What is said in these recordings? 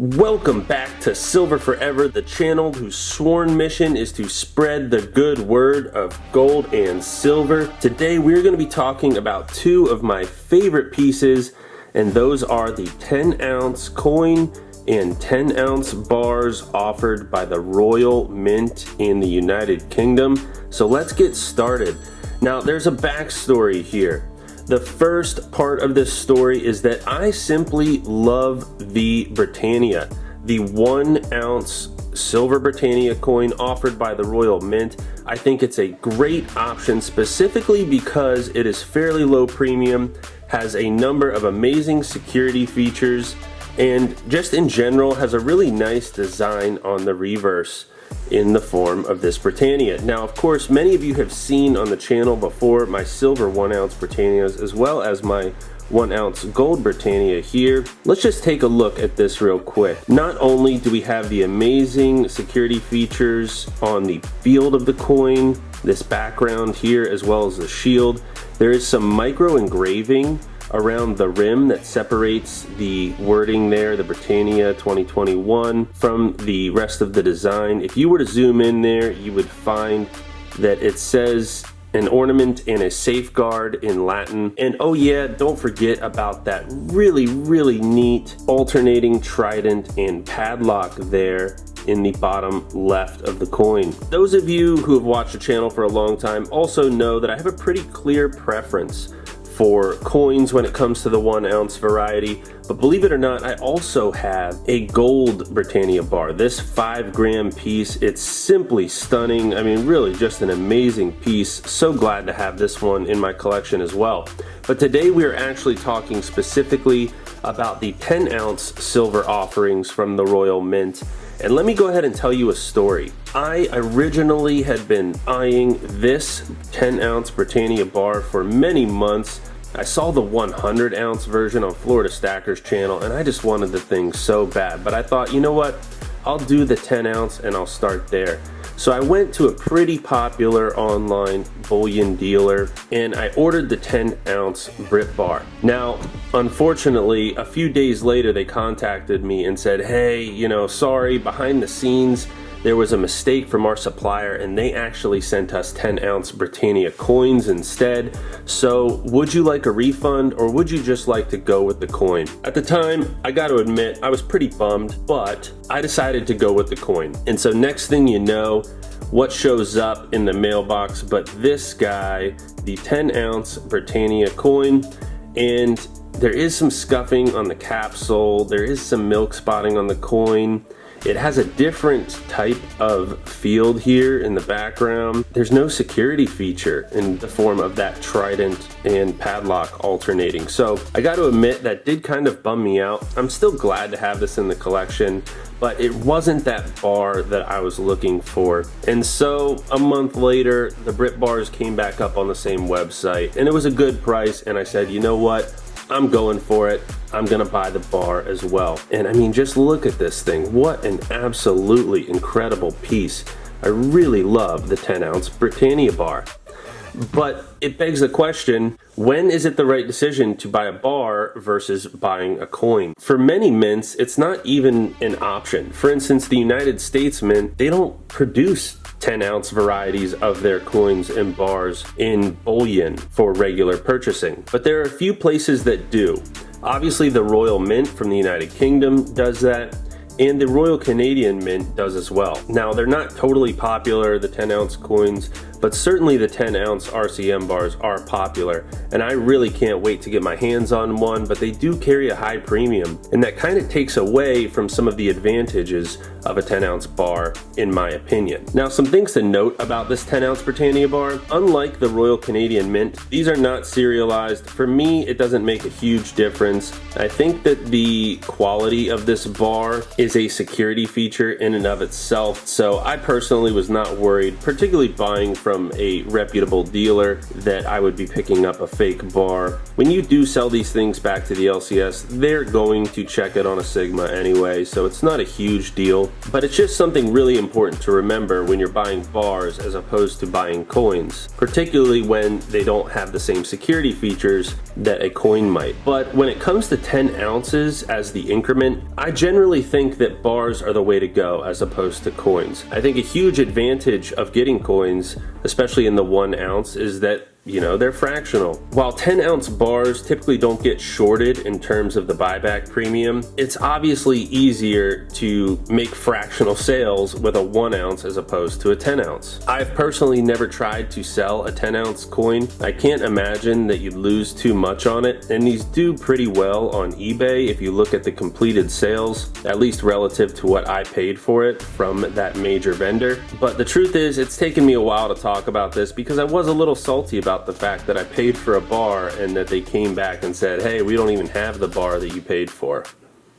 Welcome back to Silver Forever, the channel whose sworn mission is to spread the good word of gold and silver. Today we're going to be talking about two of my favorite pieces, and those are the 10-ounce coin and 10-ounce bars offered by the Royal Mint in the United Kingdom. So let's get started. Now there's a backstory here. The first part of this story is that I simply love the Britannia, the 1-ounce silver Britannia coin offered by the Royal Mint. I think it's a great option specifically because it is fairly low premium, has a number of amazing security features, and just in general has a really nice design on the reverse in the form of this Britannia. Now, of course, many of you have seen on the channel before my silver 1-ounce Britannias as well as my 1-ounce gold Britannia here. Let's just take a look at this real quick. Not only do we have the amazing security features on the field of the coin, this background here, as well as the shield, there is some micro engraving around the rim that separates the wording there, the Britannia 2021, from the rest of the design. If you were to zoom in there, you would find that it says an ornament and a safeguard in Latin. And oh yeah, don't forget about that really neat alternating trident and padlock there in the bottom left of the coin. Those of you who have watched the channel for a long time also know that I have a pretty clear preference for coins when it comes to the 1-ounce variety, but believe it or not, I also have a gold Britannia bar. This 5-gram piece, it's simply stunning. I mean, really just an amazing piece. So glad to have this one in my collection as well. But today we are actually talking specifically about the 10-ounce silver offerings from the Royal Mint. And let me go ahead and tell you a story. I originally had been eyeing this 10-ounce Britannia bar for many months. I saw the 100-ounce version on Florida Stacker's channel and I just wanted the thing so bad. But I thought, you know what? I'll do the 10-ounce and I'll start there. So I went to a pretty popular online bullion dealer and I ordered the 10-ounce Brit bar. Now, unfortunately, a few days later they contacted me and said, hey, you know, sorry, behind the scenes there was a mistake from our supplier and they actually sent us 10-ounce Britannia coins instead. So would you like a refund or would you just like to go with the coin? At the time, I got to admit, I was pretty bummed, but I decided to go with the coin. And so next thing you know, what shows up in the mailbox but this guy, the 10-ounce Britannia coin, and there is some scuffing on the capsule, there is some milk spotting on the coin. It has a different type of field here in the background. There's no security feature in the form of that trident and padlock alternating. So I got to admit that did kind of bum me out. I'm still glad to have this in the collection, but it wasn't that bar that I was looking for. And so a month later, the Brit bars came back up on the same website and it was a good price. And I said, you know what? I'm going for it. I'm gonna buy the bar as well. And I mean, just look at this thing. What an absolutely incredible piece. I really love the 10-ounce Britannia bar. But it begs the question, when is it the right decision to buy a bar versus buying a coin? For many mints, it's not even an option. For instance, the United States Mint, they don't produce 10-ounce varieties of their coins and bars in bullion for regular purchasing. But there are a few places that do. Obviously, the Royal Mint from the United Kingdom does that, and the Royal Canadian Mint does as well. Now, they're not totally popular, the 10-ounce coins, but certainly the 10-ounce RCM bars are popular, and I really can't wait to get my hands on one, but they do carry a high premium, and that kind of takes away from some of the advantages of a 10-ounce bar, in my opinion. Now, some things to note about this 10-ounce Britannia bar. Unlike the Royal Canadian Mint, these are not serialized. For me, it doesn't make a huge difference. I think that the quality of this bar is a security feature in and of itself, so I personally was not worried, particularly buying from from a reputable dealer that I would be picking up a fake bar. When you do sell these things back to the LCS, they're going to check it on a Sigma anyway, so it's not a huge deal. But it's just something really important to remember when you're buying bars as opposed to buying coins, particularly when they don't have the same security features that a coin might. But when it comes to 10 ounces as the increment, I generally think that bars are the way to go as opposed to coins. I think a huge advantage of getting coins, especially in the 1 ounce, is that they're fractional. While 10 ounce bars typically don't get shorted in terms of the buyback premium, it's obviously easier to make fractional sales with a 1 ounce as opposed to a 10 ounce. I've personally never tried to sell a 10 ounce coin. I can't imagine that you'd lose too much on it, and these do pretty well on eBay if you look at the completed sales, at least relative to what I paid for it from that major vendor. But the truth is, it's taken me a while to talk about this because I was a little salty about the fact that I paid for a bar and that they came back and said, hey, we don't even have the bar that you paid for.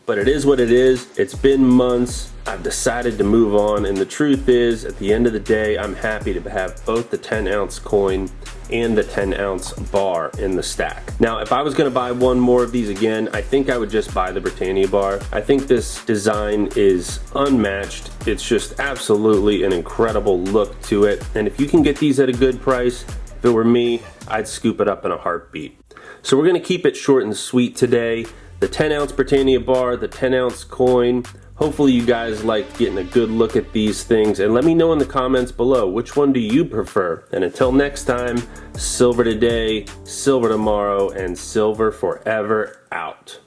But it is what it is. It's been months. I've decided to move on, and the truth is, at the end of the day, I'm happy to have both the 10 ounce coin and the 10 ounce bar in the stack. Now, if I was gonna buy one more of these again, I think I would just buy the Britannia bar. I think this design is unmatched. It's just absolutely an incredible look to it. And if you can get these at a good price, if it were me, I'd scoop it up in a heartbeat. So we're gonna keep it short and sweet today. The 10 ounce Britannia bar, the 10 ounce coin. Hopefully you guys liked getting a good look at these things, and let me know in the comments below, which one do you prefer? And until next time, silver today, silver tomorrow, and silver forever out.